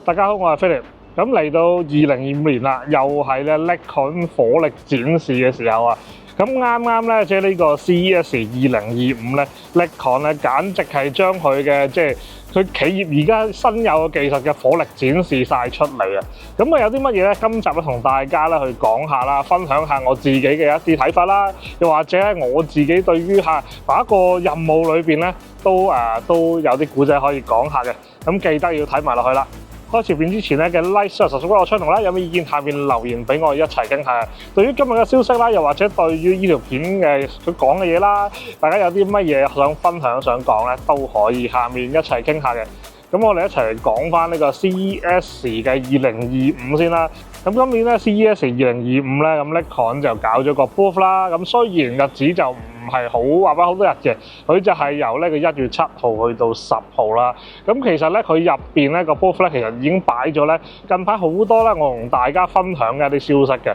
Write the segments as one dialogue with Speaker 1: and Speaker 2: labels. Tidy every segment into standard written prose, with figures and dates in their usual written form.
Speaker 1: 大家好，我係 Philip。咁嚟到2025年啦，又係咧 Nikon 火力展示嘅時候啊！咁啱啱咧，即係呢個 CES 2025咧 ，Nikon 咧簡直係將佢嘅佢企業而家新有嘅技術嘅火力展示晒出嚟啊！咁啊有啲乜嘢咧？今集咧同大家咧去講下啦，分享下我自己嘅一啲睇法啦，又或者我自己對於某一個任務裏邊咧都有啲古仔可以講下嘅。咁記得要睇埋落去啦！開始片之前咧嘅 like、subscribe 我 channel 啦，有咩意見下面留言俾我一齊傾下。對於今日嘅消息啦，又或者對於呢條片嘅佢講嘅嘢啦，大家有啲乜嘢想分享想講咧，都可以下面一齊傾下嘅。咁我哋一齊講翻呢個 CES 嘅2025先啦。咁今年咧 CES 2025咧，咁 Nikon 就搞咗個 booth 啦。咁雖然日子就唔係好話翻好多日嘅，佢就係由呢個1月7號去到10號啦。咁其實咧佢入邊咧個 booth 咧，其實已經擺咗咧近排好多咧，我同大家分享嘅一啲消息嘅。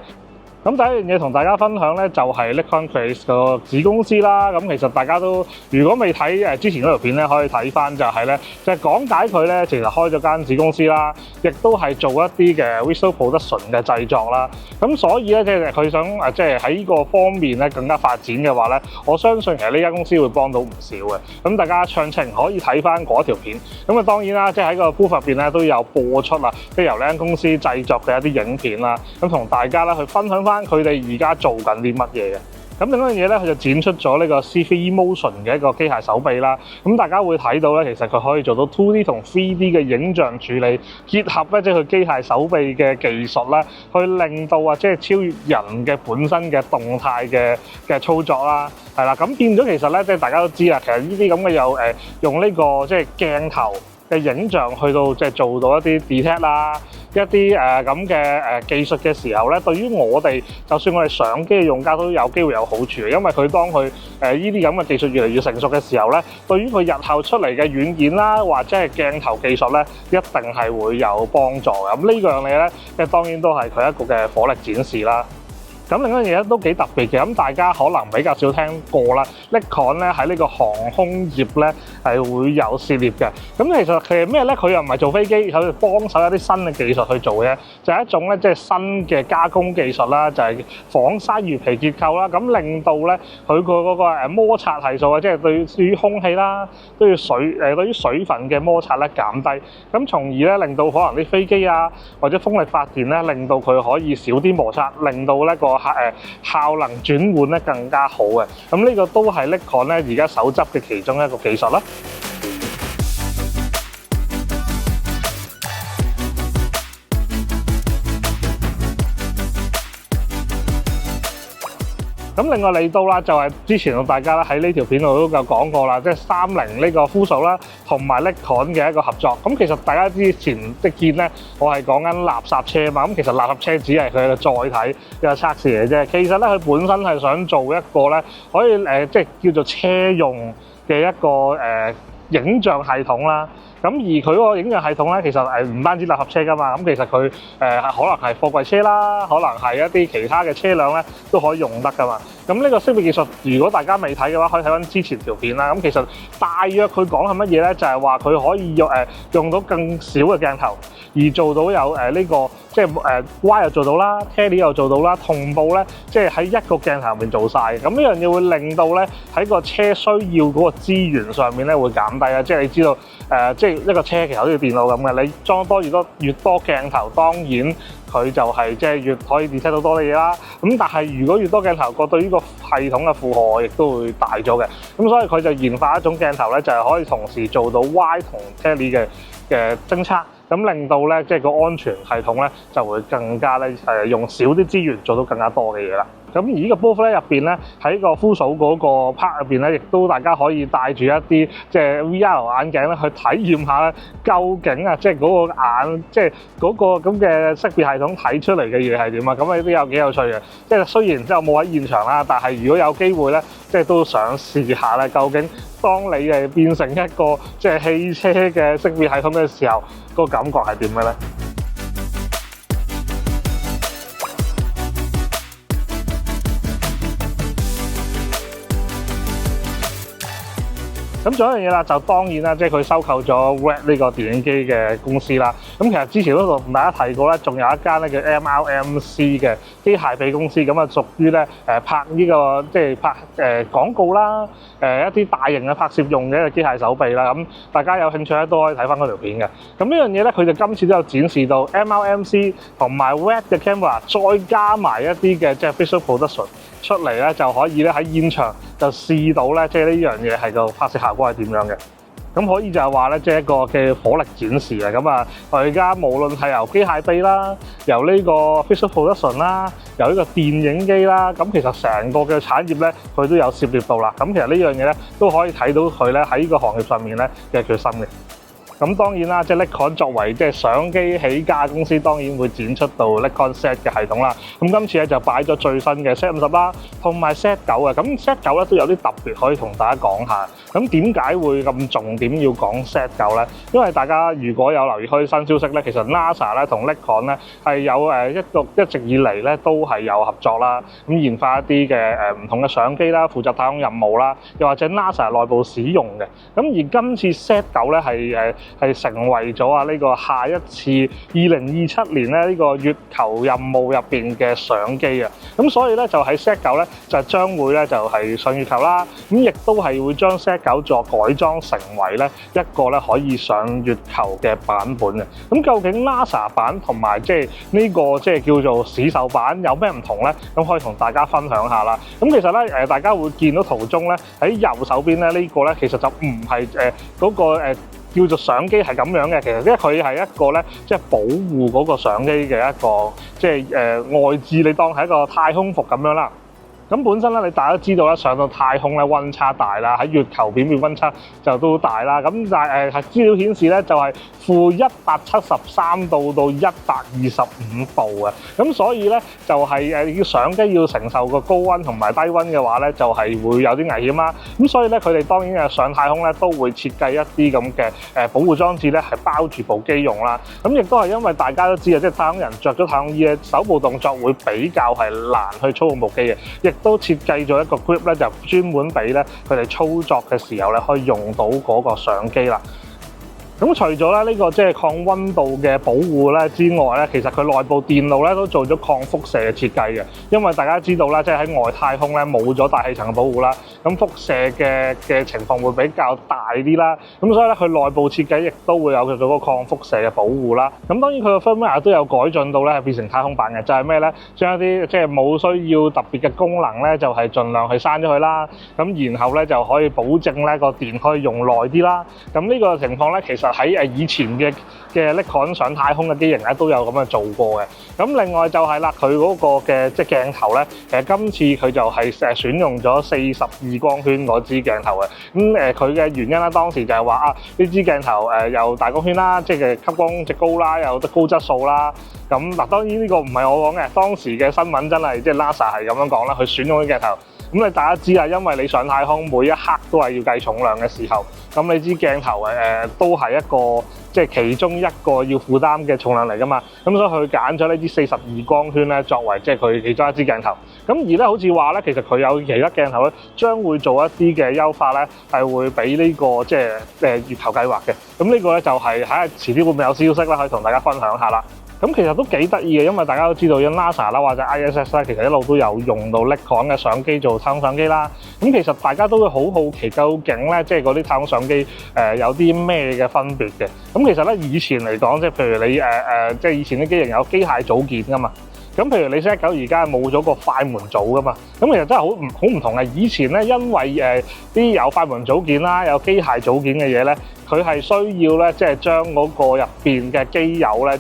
Speaker 1: 咁第一樣嘢同大家分享咧，就係 Nikon Create 個子公司啦。咁其實大家都如果未睇之前嗰條片咧，可以睇翻就係咧，就係講解佢咧，其實開咗間子公司啦，亦都係做一啲嘅 visual production 嘅製作啦。咁所以咧，即係佢想即係喺呢個方面咧更加發展嘅話咧，我相信其實呢間公司會幫到唔少嘅。咁大家詳情可以睇翻嗰條片。咁啊當然啦，即係喺個 booth 入邊咧都有播出啦，即係由呢間公司製作嘅一啲影片啦。咁同大家咧去分享翻佢哋而家做緊啲乜嘢嘅。咁另一樣嘢咧，佢就展出咗呢個 C3 Motion 嘅一個機械手臂啦。咁大家會睇到咧，其實佢可以做到 2D 同 3D 嘅影像處理結合咧，即係佢機械手臂嘅技術咧，去令到即係超越人嘅本身嘅動態嘅操作啦。係啦，咁變咗其實咧，即係大家都知啦，其實呢啲咁嘅有用呢個即係鏡頭嘅影像去到即係做到一啲 detect 啦。一啲咁嘅技術嘅時候咧，對於我哋就算我哋相機嘅用家都有機會有好處嘅，因為佢當佢呢啲咁嘅技術越嚟越成熟嘅時候咧，對於佢日後出嚟嘅軟件啦，或者係鏡頭技術咧，一定係會有幫助嘅。咁呢樣嘢咧，即係當然都係佢一個嘅火力展示啦。咁另一樣嘢咧都幾特別嘅，咁大家可能比較少聽過啦。Nikon 咧喺呢個航空業咧係會有涉獵嘅。咁其實係咩咧？佢又唔係做飛機，佢幫手有啲新嘅技術去做嘅，就係一種咧即係新嘅加工技術啦，就係仿鯊魚皮結構啦。咁令到咧佢個嗰個摩擦係數啊，即係對於空氣啦，對於水分嘅摩擦咧減低。咁從而咧令到可能啲飛機啊或者風力發電咧，令到佢可以少啲摩擦，令到呢個效能轉換咧更加好嘅，咁呢個都係 Nikon 咧而家手執嘅其中一個技術啦。咁另外嚟到啦，就係之前同大家喺呢條片度都有講過啦，即係30呢個 Fuso 啦，同埋 Nikon 嘅一個合作。咁其實大家之前即見咧，我係講緊垃圾車嘛。咁其實垃圾車只係佢嘅載體一個測試嚟啫。其實咧，佢本身係想做一個咧，可以即係叫做車用嘅一個影像系統啦。咁而佢嗰個影像系統咧，其實唔單止垃圾車噶嘛，咁其實佢可能係貨櫃車啦，可能係一啲其他嘅車輛咧都可以用得噶嘛。咁呢個識別技術，如果大家未睇嘅話，可以睇翻之前條片啦。咁其實大約佢講係乜嘢咧？就係話佢可以用到更少嘅鏡頭，而做到有呢個即係Y 又做到啦 ，Tele 又做到啦，同步咧即係喺一個鏡頭入面做晒。咁呢樣嘢會令到咧喺個車需要嗰個資源上面咧會減低啊！即係你知道即係一個車其實好似電腦咁嘅，你裝多越多鏡頭，當然佢就係即係越可以 detect 到多啲嘢啦。咁但係如果越多鏡頭，個對於個系統嘅負荷亦都會大咗嘅。咁所以佢就研發一種鏡頭咧，就係可以同時做到 Y 同 Tele 嘅偵測，咁令到咧即係個安全系統咧就會更加咧用少啲資源做到更加多嘅嘢啦。咁而呢個 booth 咧入邊咧喺個 Fuso 嗰個 part 入邊咧，亦都大家可以帶住一啲即係 VR 眼鏡咧去體驗下咧，究竟即係嗰個眼即係嗰個咁嘅識別系統睇出嚟嘅嘢係點啊？咁呢都有幾有趣嘅。即係雖然即係我冇喺現場啦，但係如果有機會咧，即係都想試下咧，究竟當你變成一個即係汽車嘅識別系統嘅時候，個感覺係點嘅咧？咁仲有一樣嘢啦，就當然啦，即係佢收購咗 RED 呢個電影機嘅公司啦。咁其實之前都同大家提過咧，仲有一間咧叫 MRMC 嘅機械臂公司，咁啊屬於咧拍呢個即係拍廣告啦，一啲大型嘅拍攝用嘅機械手臂啦。咁大家有興趣咧都可以睇翻嗰條片嘅。咁呢樣嘢咧，佢就今次都有展示到 MRMC 同埋 RED 嘅 camera， 再加埋一啲嘅即係 visual production 出嚟咧，就可以咧喺現場就試到咧，即係呢樣嘢係個拍攝效果係點樣嘅。咁可以就係話咧，即係一個嘅火力展示啊！咁啊，我而家無論係由機械臂啦，由呢個 visual production 啦，由呢個電影機啦，咁其實成個嘅產業咧，佢都有涉獵到啦。咁其實呢樣嘢咧，都可以睇到佢咧喺呢個行業上面咧嘅決心嘅。咁當然啦，即係 Nikon 作為即係相機起家公司，當然會展出到 Nikon Z 嘅系統啦。咁今次咧就擺咗最新嘅 Z50啦，同埋 Z9嘅。咁 Z9咧都有啲特別可以同大家講下。咁點解會咁重點要講 Z9咧？因為大家如果有留意開新消息咧，其實 NASA 咧同 Nikon 咧係有一直以嚟咧都係有合作啦。咁研發一啲嘅唔同嘅相機啦，負責太空任務啦，又或者 NASA 內部使用嘅。咁而今次 Z9咧係成為咗呢個下一次2027年咧呢個月球任務入邊嘅相機啊！咁所以咧就喺 Z9咧就將會咧就係上月球啦，咁亦都係會將 Z9作改裝成為咧一個咧可以上月球嘅版本嘅。咁究竟 NASA 版同埋即係呢個即係叫做市售版有咩唔同咧？咁可以同大家分享下啦。咁其實咧大家會見到圖中咧喺右手邊咧呢個咧其實就唔係嗰個叫做相機係咁樣嘅，其實因為佢係一個咧，即係保護嗰個相機嘅一個，即係外置，你當係一個太空服咁樣啦。咁本身咧，你大家都知道啦，上到太空咧溫差大啦，喺月球表面溫差就都大啦。咁但係資料顯示咧，就係-173度到125度啊。咁所以咧，就係要相機要承受個高溫同埋低溫嘅話咧，就係會有啲危險啦。咁所以咧，佢哋當然上太空咧都會設計一啲咁嘅保護裝置咧，係包住部機用啦。咁亦都係因為大家都知啊，即係太空人着咗太空衣咧，手部動作會比較係難去操控部機嘅，亦都設計咗一個 grip 咧，就專門俾咧佢哋操作嘅時候咧，可以用到嗰個相機啦。咁除咗咧呢個即係抗溫度嘅保護咧之外咧，其實佢內部電路咧都做咗抗輻射嘅設計嘅。因為大家知道啦，即係喺外太空咧冇咗大氣層嘅保護啦，咁輻射嘅情況會比較大啲啦。咁所以咧佢內部設計亦都會有佢嗰個抗輻射嘅保護啦。咁當然佢個 firmware 都有改進到咧，係變成太空版嘅，就係咩咧？將一啲即係冇需要特別嘅功能咧，就係盡量去刪咗佢啦。咁然後咧就可以保證咧個電可以用耐啲啦。咁呢個情況咧其實喺以前嘅 Nikon 上太空嘅機型咧都有咁樣做過嘅。咁另外就係啦，佢嗰個嘅即係鏡頭咧，其實今次佢就係選用咗42光圈嗰支鏡頭嘅。咁佢嘅原因咧，當時就係話呢支鏡頭又大光圈啦，即係吸光值高啦，又得高質素啦。咁嗱，當然呢個唔係我講嘅，當時嘅新聞真係即係 NASA 係咁樣講啦，佢選用啲鏡頭。咁你大家知啊，因為你上太空每一刻都係要計重量嘅時候，咁你支鏡頭都係一個即係其中一個要負擔嘅重量嚟噶嘛。咁所以佢揀咗呢支42光圈咧作為即係佢其中一支鏡頭。咁而咧好似話咧，其實佢有其他鏡頭咧將會做一啲嘅優化咧，係會俾呢個即係月球計劃嘅。咁呢個咧就係喺遲啲會唔會有消息啦，可以同大家分享下啦。咁其實都幾得意嘅，因為大家都知道，因 NASA 啦或者 ISS 咧，其實一路都有用到 Nikon 嘅相機做太空相機啦。咁其實大家都會好好奇，究竟咧即係嗰啲太空相機有啲咩嘅分別嘅？咁其實咧以前嚟講，即係譬如你即係以前啲機型有機械組件噶嘛。咁譬如你 Z9而家冇咗個快門組噶嘛，咁其實真係好唔同嘅。以前咧，因為啲有快門組件啦，有機械組件嘅嘢咧，佢係需要咧，即係將嗰個入邊嘅機油咧，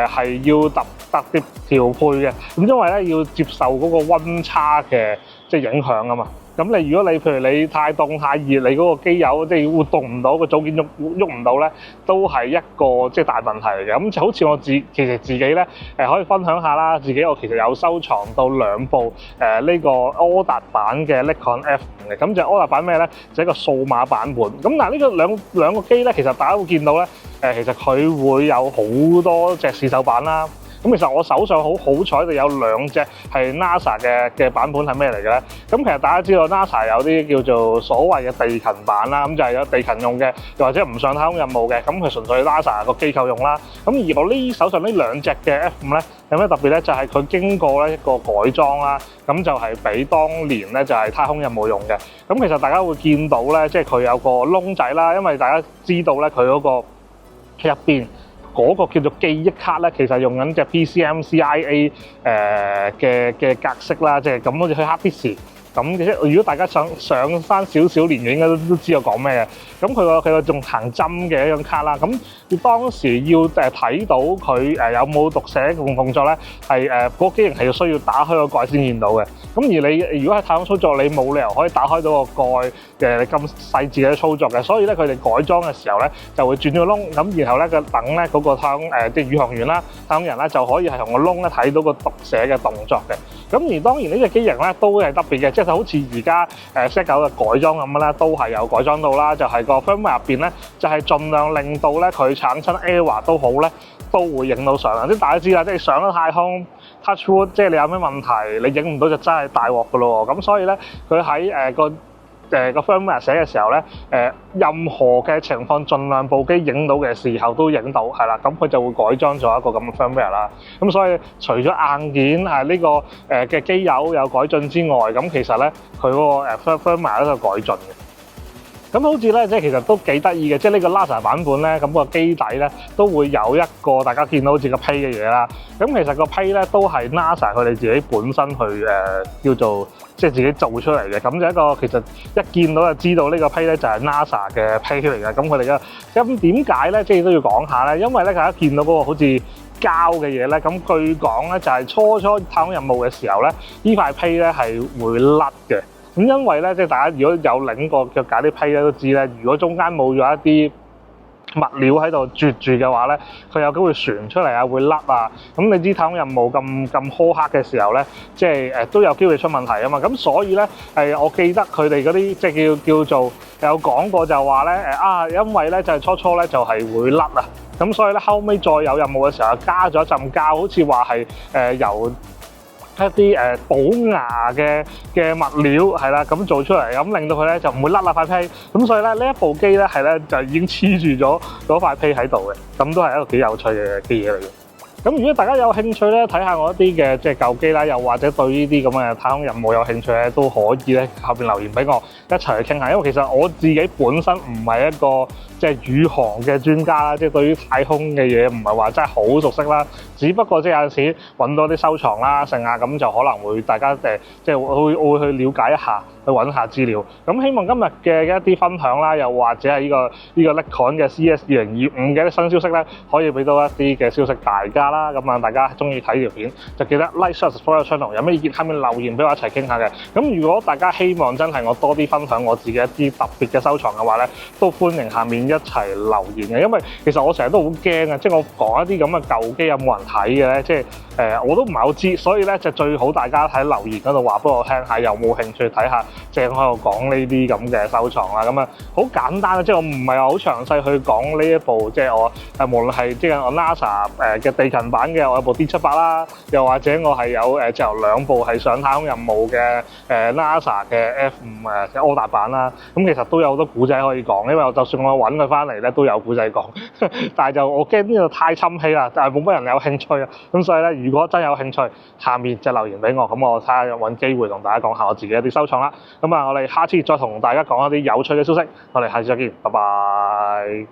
Speaker 1: 係要特別調配嘅。咁因為咧要接受嗰個溫差嘅即係影響啊嘛。咁如果你譬如你太凍太熱，你嗰個機油即係活動唔到，個組件喐唔到咧，都係一個即係大問題嚟嘅。咁就好似我其實自己咧可以分享下啦，自己我其實有收藏到2部呢個柯達版嘅 Nikon F5嘅。咁就柯達版咩咧？就係一個數碼版本。咁嗱呢個兩個機咧，其實大家會見到咧，其實佢會有好多隻試手版啦。咁其實我手上好彩就有2隻係 NASA 嘅版本係咩嚟嘅咧？咁其實大家知道 NASA 有啲叫做所謂嘅地勤版啦，咁就係有地勤用嘅，又或者唔上太空任務嘅，咁佢純粹 NASA 個機構用啦。咁而我手上呢2隻嘅 F5咧，有咩特別咧？就係佢經過咧一個改裝啦，咁就係俾當年咧就係太空任務用嘅。咁其實大家會見到咧，即係佢有個窿仔啦，因為大家知道咧佢嗰個入邊嗰個叫做記憶卡咧，其實用緊隻 PCMCIA 嘅格式啦，即係咁好似去 hard disk。咁如果大家上翻少少年紀，應該都知我講咩嘅。咁佢個仲行針嘅一張卡啦。咁當時要睇到佢有冇讀寫動作咧，係嗰個機型係需要打開個蓋先見到嘅。咁而你如果喺太空操作，你冇理由可以打開到個蓋你咁細緻嘅操作嘅。所以咧，佢哋改裝嘅時候咧，就會轉咗個窿。咁然後咧，等咧嗰個太空即係宇航員啦、太空人啦，就可以係同個窿咧睇到個讀寫嘅動作嘅。咁而當然呢隻機型咧都係特別嘅，即係好似而家Z9嘅改裝咁樣啦，都係有改裝到啦，就係個 firmware 入邊咧，就係盡量令到咧佢產生 error 都好咧，都會影到相。即係大家知啦，即係上咗太空 touch wood， 即係你有咩問題，你影唔到就真係大鑊噶咯喎。咁所以咧，佢喺個 firmware 寫嘅時候咧，任何嘅情況盡量部機影到嘅時候都影到，係啦，咁佢就會改裝咗一個咁嘅 firmware 啦。咁所以除咗硬件係呢個嘅機油有改進之外，咁其實咧佢嗰個firmware 都有改進嘅。咁好似咧，即係其實都幾得意嘅，即係呢個 NASA 版本咧，咁個機底咧都會有一個大家見到好似個批嘅嘢啦。咁其實個批咧都係 NASA 佢哋自己本身去叫做即係自己做出嚟嘅。咁就一個其實一見到就知道呢個批咧就係 NASA 嘅批嚟嘅。咁佢哋嘅咁點解咧？即係都要講下咧，因為咧大家見到嗰個好似膠嘅嘢咧，咁據講咧就係初太空任務嘅時候咧，呢塊批咧係會甩嘅。咁因為咧，即係大家如果有領過腳架啲批咧，都知咧，如果中間冇咗一啲物料喺度絕住嘅話咧，佢有機會旋出嚟啊，會甩啊。咁你知太空任務咁苛刻嘅時候咧，即係都有機會出問題啊嘛。咁所以咧，我記得佢哋嗰啲即係叫做有講過就話咧，因為咧就係初咧就係會甩啊。咁所以咧後尾再有任務嘅時候加咗一陣膠，好似話係由一啲補牙嘅物料係啦，咁做出嚟，咁令到佢咧就唔會甩啦塊批。咁所以咧呢一部機咧係咧就已經黐住咗嗰塊批喺度嘅，咁都係一個幾有趣嘅嘢嚟嘅。咁如果大家有興趣咧，睇下我一啲嘅即係舊機啦，又或者對呢啲咁嘅太空任務有興趣咧，都可以咧後邊留言俾我一齊去傾下。因為其實我自己本身唔係一個即係宇航嘅專家啦，即係對於太空嘅嘢唔係話真係好熟悉啦。只不過即係有陣時揾到啲收藏啦、剩啊，咁就可能會大家即係會去了解一下，去揾下資料。咁希望今日嘅一啲分享啦，又或者係呢個 Nikon 嘅 CES 2025嘅新消息咧，可以俾到一啲嘅消息大家啦。咁啊，大家中意睇條片就記得 like、share、subscribe channel。有咩意見下面留言俾我一齊傾下嘅。咁如果大家希望真係我多啲分享我自己一啲特別嘅收藏嘅話咧，都歡迎下面一齊留言嘅。因為其實我成日都好驚啊，即係我講一啲咁嘅舊機有冇人睇嘅咧，即係我都唔係好知，所以咧就最好大家喺留言嗰度話俾我聽下，有冇興趣睇下正喺度講呢啲咁嘅收藏啦。咁啊好簡單啊，即係我唔係話好詳細去講呢一部，即係我無論係即係我 NASA 嘅地勤版嘅，我有部 D78啦，又或者我係有就2部係上太空任務嘅NASA 嘅 F5 嘅柯達版啦。咁其實都有好多古仔可以講，因為我就算我揾佢翻嚟咧都有古仔講，但係就我驚呢度太侵氣啦，但係冇乜人有興趣啊。咁所以咧，如果真有興趣，下面就留言俾我，咁我睇下揾機會同大家講下我自己一啲收藏啦。咁啊，我哋下次再同大家講一啲有趣嘅消息，我哋下次再見，拜拜。